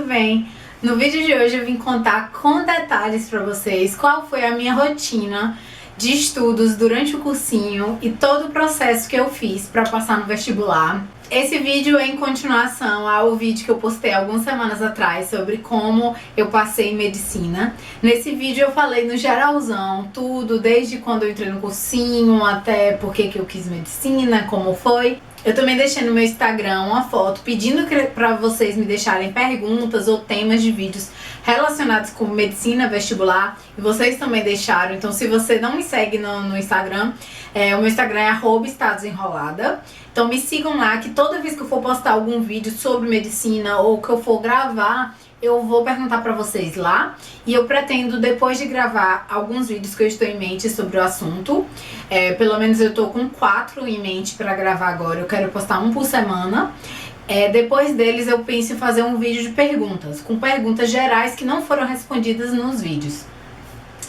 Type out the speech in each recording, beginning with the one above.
tudo bem? No vídeo de hoje eu vim contar com detalhes pra vocês qual foi a minha rotina de estudos durante o cursinho e todo o processo que eu fiz pra passar no vestibular. Esse vídeo é em continuação ao vídeo que eu postei algumas semanas atrás sobre como eu passei em medicina. Nesse vídeo eu falei no geralzão, tudo, desde quando eu entrei no cursinho até porque que eu quis medicina, como foi. Eu também deixei no meu Instagram uma foto pedindo pra vocês me deixarem perguntas ou temas de vídeos relacionados com medicina vestibular. E vocês também deixaram, então se você não me segue no Instagram, o meu Instagram é @estadosenrolada. Então me sigam lá, que toda vez que eu for postar algum vídeo sobre medicina ou que eu for gravar, eu vou perguntar pra vocês lá. E eu pretendo, depois de gravar alguns vídeos que eu estou em mente sobre o assunto, pelo menos eu tô com 4 em mente pra gravar agora, eu quero postar um por semana. Depois deles eu penso em fazer um vídeo de perguntas, com perguntas gerais que não foram respondidas nos vídeos.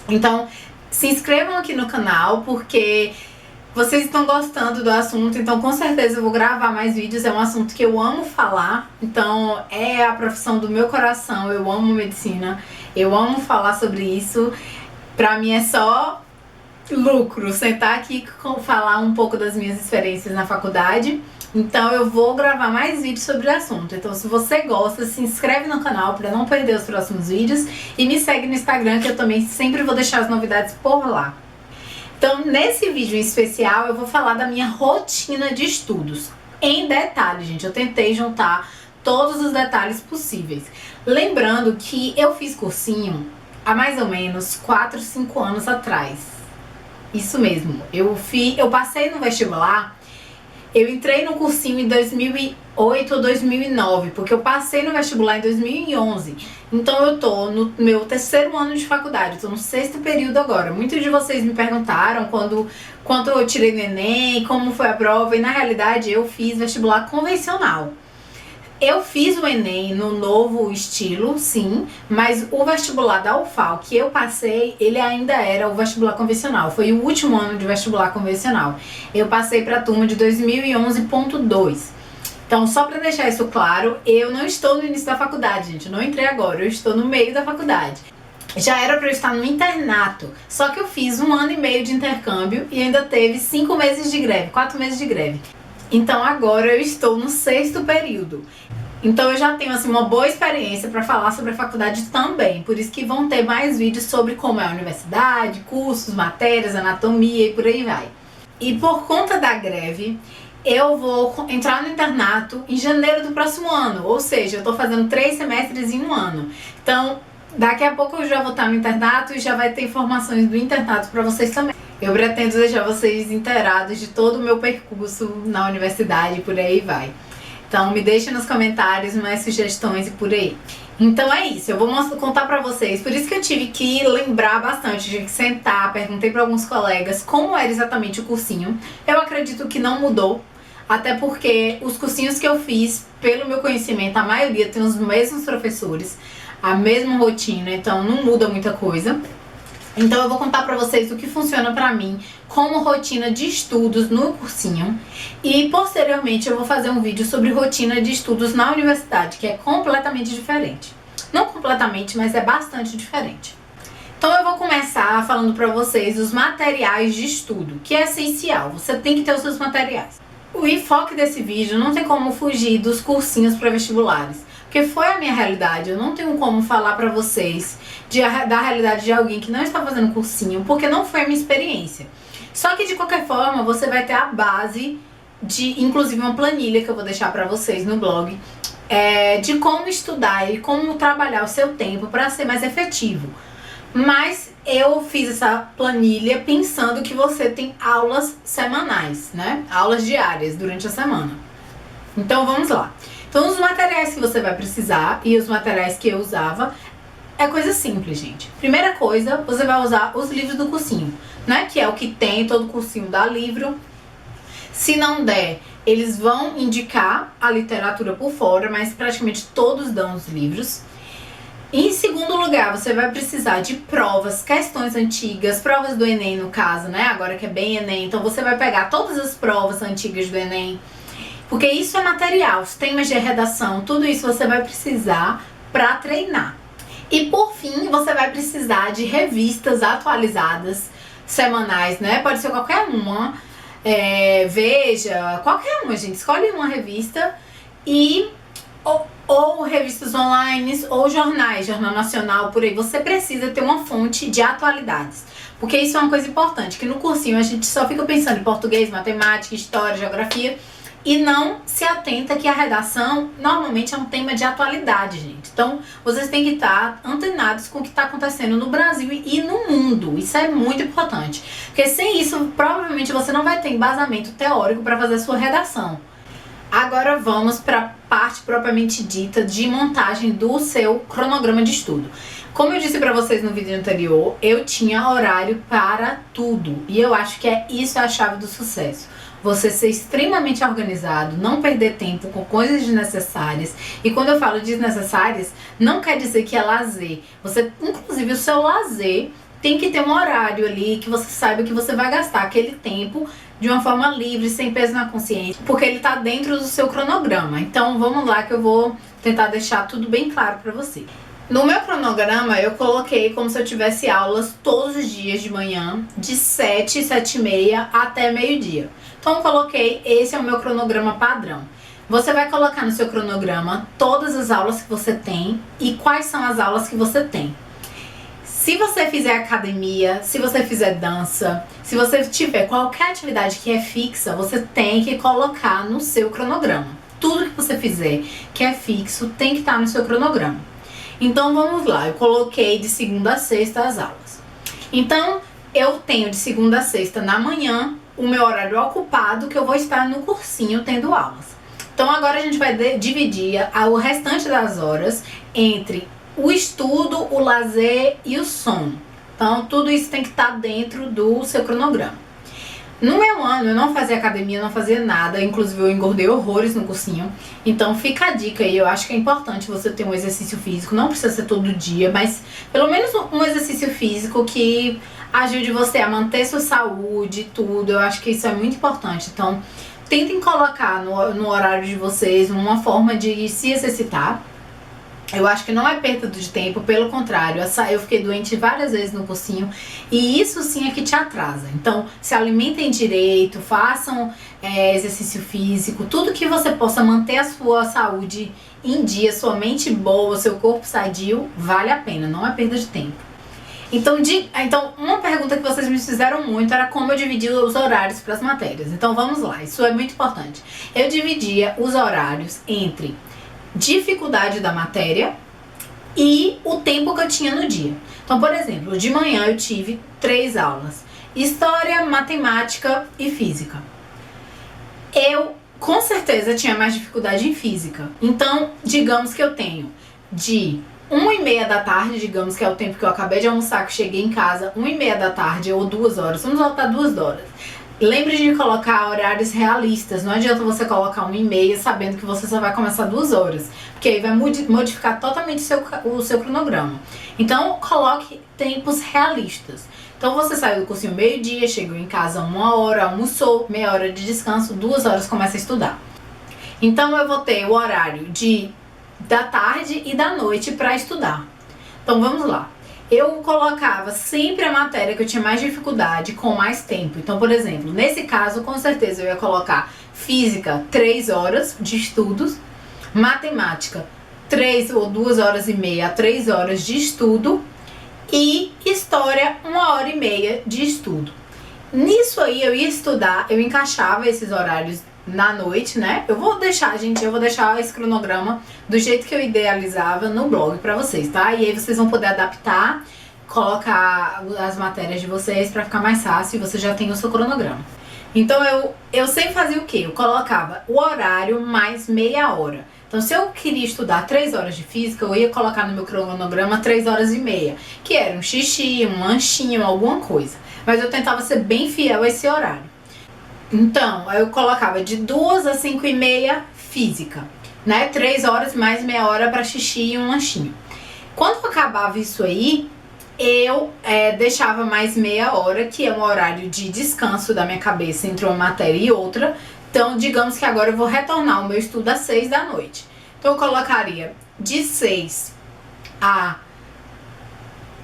Então se inscrevam aqui no canal, porque vocês estão gostando do assunto, então com certeza eu vou gravar mais vídeos. É um assunto que eu amo falar, então é a profissão do meu coração, eu amo medicina, eu amo falar sobre isso. Pra mim é só lucro sentar aqui e falar um pouco das minhas experiências na faculdade. Então eu vou gravar mais vídeos sobre o assunto. Então se você gosta, se inscreve no canal para não perder os próximos vídeos e me segue no Instagram, que eu também sempre vou deixar as novidades por lá. Então nesse vídeo em especial eu vou falar da minha rotina de estudos em detalhes, gente. Eu tentei juntar todos os detalhes possíveis. Lembrando que eu fiz cursinho há mais ou menos 4, 5 anos atrás. Isso mesmo, eu passei no vestibular. Eu entrei no cursinho em 2008 ou 2009, porque eu passei no vestibular em 2011. Então eu tô no meu 3º ano de faculdade, tô no 6º período agora. Muitos de vocês me perguntaram quanto eu tirei no Enem, como foi a prova, e na realidade eu fiz vestibular convencional. Eu fiz o Enem no novo estilo, sim, mas o vestibular da UFAL que eu passei, ele ainda era o vestibular convencional. Foi o último ano de vestibular convencional. Eu passei para a turma de 2011.2. Então, só para deixar isso claro, eu não estou no início da faculdade, gente. Eu não entrei agora, eu estou no meio da faculdade. Já era para eu estar no internato, só que eu fiz 1 ano e meio de intercâmbio e ainda teve 5 meses de greve, 4 meses de greve. Então agora eu estou no 6º período. Então eu já tenho assim uma boa experiência para falar sobre a faculdade também. Por isso que vão ter mais vídeos sobre como é a universidade, cursos, matérias, anatomia e por aí vai. E por conta da greve, eu vou entrar no internato em janeiro do próximo ano. Ou seja, eu tô fazendo 3 semestres em 1 ano. Então daqui a pouco eu já vou estar no internato e já vai ter informações do internato para vocês também. Eu pretendo deixar vocês inteirados de todo o meu percurso na universidade e por aí vai. Então me deixem nos comentários mais sugestões e por aí. Então é isso, eu vou contar pra vocês. Por isso que eu tive que lembrar bastante, tive que sentar, perguntei pra alguns colegas como era exatamente o cursinho. Eu acredito que não mudou, até porque os cursinhos que eu fiz, pelo meu conhecimento, a maioria tem os mesmos professores, a mesma rotina, então não muda muita coisa. Então eu vou contar pra vocês o que funciona pra mim como rotina de estudos no cursinho. E posteriormente eu vou fazer um vídeo sobre rotina de estudos na universidade, que é completamente diferente. Não completamente, mas é bastante diferente. Então eu vou começar falando pra vocês os materiais de estudo, que é essencial, você tem que ter os seus materiais. O enfoque desse vídeo não tem como fugir dos cursinhos pré-vestibulares, porque foi a minha realidade. Eu não tenho como falar pra vocês da realidade de alguém que não está fazendo cursinho, porque não foi a minha experiência. Só que de qualquer forma, você vai ter a base de, inclusive uma planilha que eu vou deixar pra vocês no blog, de como estudar e como trabalhar o seu tempo pra ser mais efetivo. Mas eu fiz essa planilha pensando que você tem aulas semanais, né? Aulas diárias durante a semana. Então vamos lá. Então os materiais que você vai precisar e os materiais que eu usava é coisa simples, gente. Primeira coisa, você vai usar os livros do cursinho, né? Que é o que tem, todo cursinho dá livro. Se não der, eles vão indicar a literatura por fora, mas praticamente todos dão os livros. Em segundo lugar, você vai precisar de provas, questões antigas, provas do Enem no caso, né? Agora que é bem Enem, então você vai pegar todas as provas antigas do Enem, porque isso é material, os temas de redação, tudo isso você vai precisar para treinar. E por fim, você vai precisar de revistas atualizadas semanais, né? Pode ser qualquer uma, Veja, qualquer uma, gente. Escolhe uma revista e ou revistas online ou jornais, Jornal Nacional, por aí. Você precisa ter uma fonte de atualidades. Porque isso é uma coisa importante, que no cursinho a gente só fica pensando em português, matemática, história, geografia e não se atenta que a redação normalmente é um tema de atualidade, gente. Então, vocês têm que estar antenados com o que está acontecendo no Brasil e no mundo. Isso é muito importante. Porque sem isso, provavelmente você não vai ter embasamento teórico para fazer a sua redação. Agora vamos para a parte propriamente dita de montagem do seu cronograma de estudo. Como eu disse para vocês no vídeo anterior, eu tinha horário para tudo. E eu acho que isso é a chave do sucesso. Você ser extremamente organizado, não perder tempo com coisas desnecessárias. E quando eu falo desnecessárias, não quer dizer que é lazer. Inclusive, o seu lazer tem que ter um horário ali que você saiba que você vai gastar aquele tempo de uma forma livre, sem peso na consciência, porque ele tá dentro do seu cronograma. Então vamos lá que eu vou tentar deixar tudo bem claro para você. No meu cronograma eu coloquei como se eu tivesse aulas todos os dias de manhã, de 7, 7h30 até meio-dia. Então eu coloquei, esse é o meu cronograma padrão. Você vai colocar no seu cronograma todas as aulas que você tem e quais são as aulas que você tem. Se você fizer academia, se você fizer dança, se você tiver qualquer atividade que é fixa, você tem que colocar no seu cronograma. Tudo que você fizer que é fixo tem que estar no seu cronograma. Então vamos lá, eu coloquei de segunda a sexta as aulas. Então eu tenho de segunda a sexta na manhã o meu horário ocupado que eu vou estar no cursinho tendo aulas. Então agora a gente vai dividir o restante das horas entre o estudo, o lazer e o sono. Então tudo isso tem que estar dentro do seu cronograma. No meu ano eu não fazia academia, não fazia nada, inclusive eu engordei horrores no cursinho. Então fica a dica aí, eu acho que é importante você ter um exercício físico, não precisa ser todo dia, mas pelo menos um exercício físico que ajude você a manter sua saúde e tudo. Eu acho que isso é muito importante. Então tentem colocar no horário de vocês uma forma de se exercitar. Eu acho que não é perda de tempo, pelo contrário, eu fiquei doente várias vezes no cursinho e isso sim é que te atrasa. Então, se alimentem direito, façam exercício físico, tudo que você possa manter a sua saúde em dia, sua mente boa, seu corpo sadio, vale a pena, não é perda de tempo. Então, uma pergunta que vocês me fizeram muito era como eu dividia os horários para as matérias. Então, vamos lá, isso é muito importante. Eu dividia os horários entre dificuldade da matéria e o tempo que eu tinha no dia. Então, por exemplo, de manhã eu tive 3 aulas: história, matemática e física. Eu, com certeza, tinha mais dificuldade em física. Então, digamos que eu tenho de 1h30 da tarde, digamos que é o tempo que eu acabei de almoçar, que cheguei em casa, 1h30 da tarde ou 2 horas, vamos voltar 2 horas. Lembre de colocar horários realistas. Não adianta você colocar 1h30 sabendo que você só vai começar 2 horas, porque aí vai modificar totalmente o seu cronograma. Então coloque tempos realistas. Então você saiu do cursinho meio-dia, chegou em casa 1 hora, almoçou, meia hora de descanso, 2 horas começa a estudar. Então eu vou ter o horário da tarde e da noite para estudar. Então vamos lá. Eu colocava sempre a matéria que eu tinha mais dificuldade com mais tempo. Então, por exemplo, nesse caso, com certeza eu ia colocar física 3 horas de estudos, matemática 3 ou 2h30 a 3 horas de estudo e história 1h30 de estudo. Nisso aí eu ia estudar, eu encaixava esses horários na noite, né? Eu vou deixar esse cronograma do jeito que eu idealizava no blog pra vocês, tá? E aí vocês vão poder adaptar, colocar as matérias de vocês pra ficar mais fácil e você já tem o seu cronograma. Então eu sempre fazia o quê? Eu colocava o horário mais meia hora. Então se eu queria estudar 3 horas de física, eu ia colocar no meu cronograma 3h30, que era um xixi, um lanchinho, alguma coisa. Mas eu tentava ser bem fiel a esse horário. Então, eu colocava de 2 a 5h30 física, né? 3 horas mais meia hora para xixi e um lanchinho. Quando acabava isso aí, eu deixava mais meia hora, que é um horário de descanso da minha cabeça entre uma matéria e outra. Então, digamos que agora eu vou retornar o meu estudo às 6 da noite. Então, eu colocaria de 6 a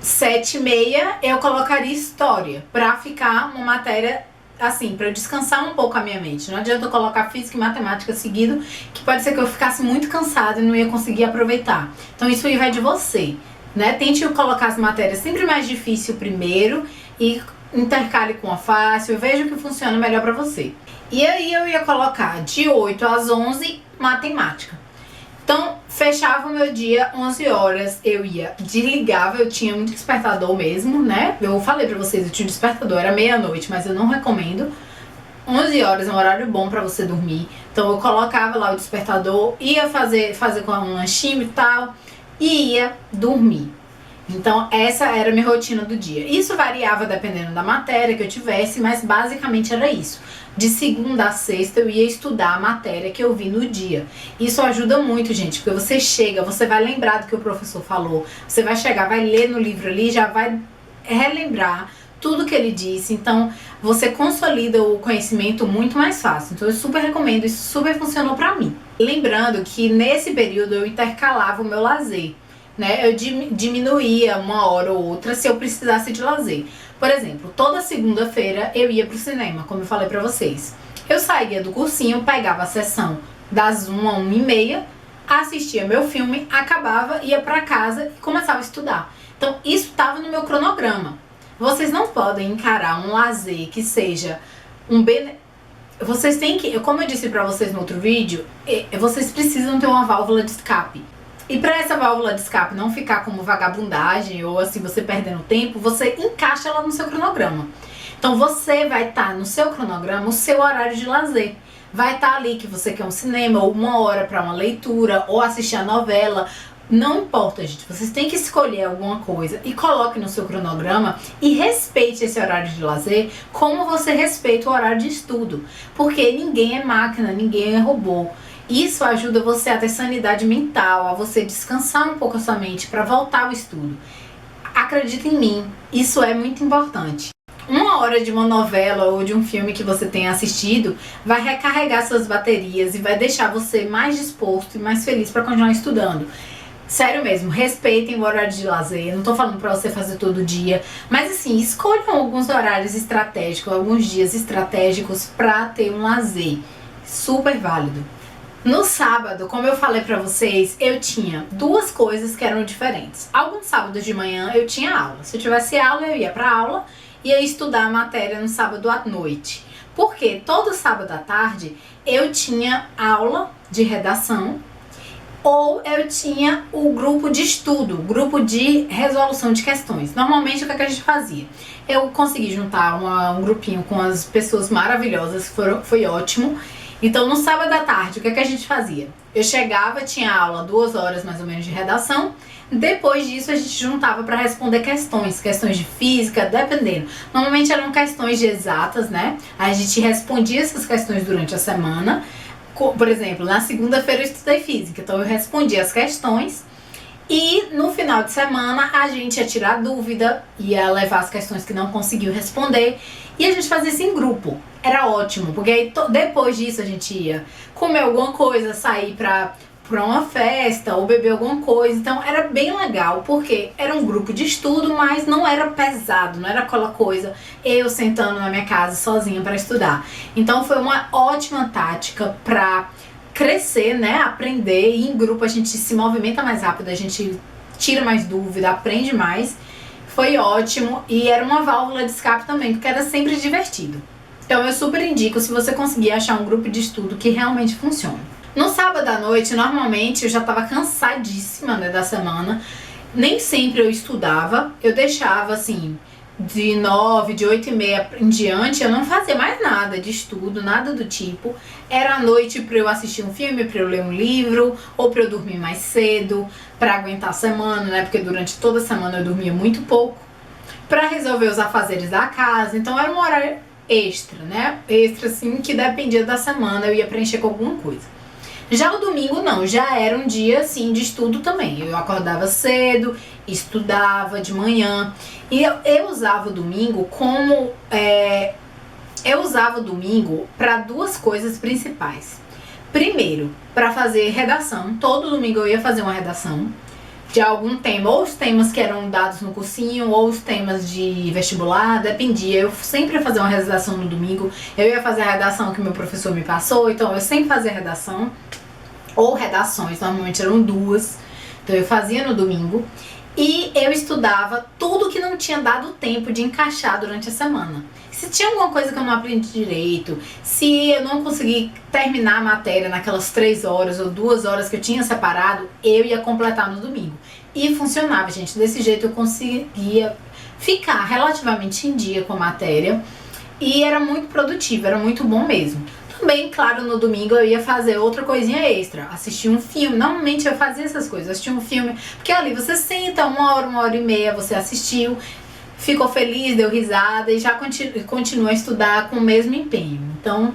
7h30 eu colocaria história, pra ficar uma matéria assim, pra eu descansar um pouco a minha mente. Não adianta eu colocar física e matemática seguido, que pode ser que eu ficasse muito cansada e não ia conseguir aproveitar. Então isso aí vai de você, né? Tente colocar as matérias sempre mais difícil primeiro e intercale com a fácil, veja o que funciona melhor pra você. E aí eu ia colocar de 8 às 11 matemática. Então, fechava o meu dia 11 horas, eu desligava, eu tinha um despertador mesmo, né? Eu falei pra vocês, eu tinha um despertador, era meia-noite, mas eu não recomendo. 11 horas é um horário bom pra você dormir. Então eu colocava lá o despertador, ia fazer com um lanchinho e tal, e ia dormir. Então essa era a minha rotina do dia. Isso variava dependendo da matéria que eu tivesse, mas basicamente era isso. De segunda a sexta eu ia estudar a matéria que eu vi no dia. Isso ajuda muito, gente, porque você chega, você vai lembrar do que o professor falou, você vai chegar, vai ler no livro ali, já vai relembrar tudo que ele disse. Então você consolida o conhecimento muito mais fácil. Então eu super recomendo, isso super funcionou pra mim. Lembrando que nesse período eu intercalava o meu lazer, né? Eu diminuía 1 hora ou outra se eu precisasse de lazer. Por exemplo, toda segunda-feira eu ia pro cinema, como eu falei pra vocês. Eu saía do cursinho, pegava a sessão das 1 a 1h30, assistia meu filme, acabava, ia pra casa e começava a estudar. Então isso estava no meu cronograma. Vocês não podem encarar um lazer que seja vocês têm que, como eu disse pra vocês no outro vídeo, vocês precisam ter uma válvula de escape. E para essa válvula de escape não ficar como vagabundagem ou assim você perdendo tempo, você encaixa ela no seu cronograma. Então você vai estar no seu cronograma o seu horário de lazer. Vai estar ali que você quer um cinema ou 1 hora para uma leitura ou assistir a novela. Não importa, gente. Vocês têm que escolher alguma coisa e coloque no seu cronograma e respeite esse horário de lazer como você respeita o horário de estudo. Porque ninguém é máquina, ninguém é robô. Isso ajuda você a ter sanidade mental, a você descansar um pouco a sua mente para voltar ao estudo. Acredita em mim, isso é muito importante. 1 hora de uma novela ou de um filme que você tenha assistido vai recarregar suas baterias e vai deixar você mais disposto e mais feliz para continuar estudando. Sério mesmo, respeitem o horário de lazer. Não tô falando pra você fazer todo dia, mas assim, escolham alguns horários estratégicos, alguns dias estratégicos pra ter um lazer. Super válido. No sábado, como eu falei pra vocês, eu tinha 2 coisas que eram diferentes. Alguns sábados de manhã eu tinha aula. Se eu tivesse aula, eu ia pra aula e ia estudar a matéria no sábado à noite. Porque todo sábado à tarde eu tinha aula de redação ou eu tinha o grupo de estudo, o grupo de resolução de questões. Normalmente o que a gente fazia? Eu consegui juntar um grupinho com as pessoas maravilhosas, foi ótimo. Então no sábado à tarde, o que a gente fazia? Eu chegava, tinha aula 2 horas mais ou menos de redação. Depois disso a gente juntava para responder questões de física, dependendo. Normalmente eram questões de exatas, né? A gente respondia essas questões durante a semana. Por exemplo, na segunda-feira eu estudei física, então eu respondia as questões. E no final de semana a gente ia tirar dúvida, ia levar as questões que não conseguiu responder. E a gente fazia isso em grupo. Era ótimo, porque aí depois disso a gente ia comer alguma coisa, sair pra uma festa ou beber alguma coisa. Então era bem legal, porque era um grupo de estudo, mas não era pesado, não era aquela coisa eu sentando na minha casa sozinha para estudar. Então foi uma ótima tática pra crescer, né, aprender, e em grupo a gente se movimenta mais rápido, a gente tira mais dúvida, aprende mais. Foi ótimo e era uma válvula de escape também, porque era sempre divertido. Então eu super indico se você conseguir achar um grupo de estudo que realmente funcione. No sábado à noite, normalmente eu já estava cansadíssima, né, da semana. Nem sempre eu estudava, eu deixava assim, de 9, de 8h30 em diante, eu não fazia mais nada de estudo, nada do tipo. Era a noite pra eu assistir um filme, pra eu ler um livro, ou pra eu dormir mais cedo, pra aguentar a semana, né, porque durante toda a semana eu dormia muito pouco, pra resolver os afazeres da casa. Então era um horário extra, né, extra assim, que dependia da semana, eu ia preencher com alguma coisa. Já o domingo não, já era um dia assim de estudo também. Eu acordava cedo, estudava de manhã. E eu usava o domingo como... eu usava o domingo para 2 coisas principais. Primeiro, para fazer redação. Todo domingo eu ia fazer uma redação. de algum tema, ou os temas que eram dados no cursinho, ou os temas de vestibular, dependia. Eu sempre ia fazer uma redação no domingo, eu ia fazer a redação que meu professor me passou, então eu sempre fazia redação, ou redações, normalmente eram duas, então eu fazia no domingo. E eu estudava tudo que não tinha dado tempo de encaixar durante a semana. Se tinha alguma coisa que eu não aprendi direito, se eu não consegui terminar a matéria naquelas 3 horas ou 2 horas que eu tinha separado, eu ia completar no domingo. E funcionava, gente. Desse jeito eu conseguia ficar relativamente em dia com a matéria e era muito produtivo, era muito bom mesmo. Também, claro, no domingo eu ia fazer outra coisinha extra, assistir um filme. Normalmente eu fazia essas coisas, assistir um filme, porque ali você senta 1 hora e meia, você assistiu, ficou feliz, deu risada e já continua a estudar com o mesmo empenho. Então,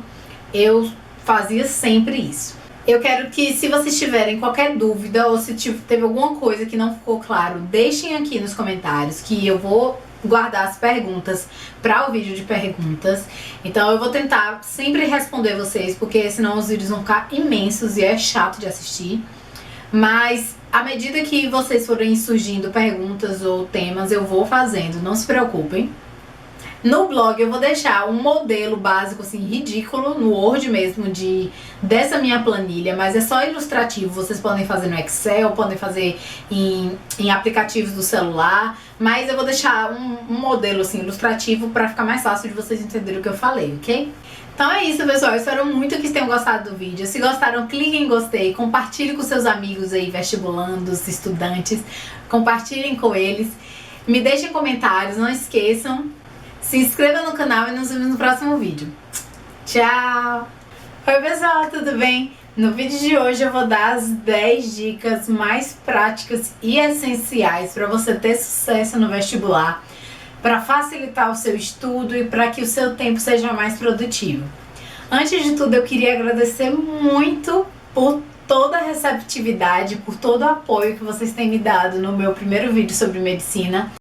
eu fazia sempre isso. Eu quero que, se vocês tiverem qualquer dúvida ou se teve alguma coisa que não ficou claro, deixem aqui nos comentários que eu vou guardar as perguntas para o vídeo de perguntas. Então eu vou tentar sempre responder vocês, porque senão os vídeos vão ficar imensos e é chato de assistir. Mas à medida que vocês forem surgindo perguntas ou temas, eu vou fazendo, não se preocupem. No blog eu vou deixar um modelo básico, assim, ridículo, no Word mesmo, dessa minha planilha, mas é só ilustrativo. Vocês podem fazer no Excel, podem fazer em aplicativos do celular, mas eu vou deixar um modelo, assim, ilustrativo para ficar mais fácil de vocês entenderem o que eu falei, ok? Então é isso, pessoal. Eu espero muito que vocês tenham gostado do vídeo. Se gostaram, cliquem em gostei, compartilhem com seus amigos aí, vestibulandos, estudantes, compartilhem com eles, me deixem comentários, não esqueçam. Se inscreva no canal e nos vemos no próximo vídeo. Tchau! Oi pessoal, tudo bem? No vídeo de hoje eu vou dar as 10 dicas mais práticas e essenciais para você ter sucesso no vestibular, para facilitar o seu estudo e para que o seu tempo seja mais produtivo. Antes de tudo, eu queria agradecer muito por toda a receptividade, por todo o apoio que vocês têm me dado no meu primeiro vídeo sobre medicina.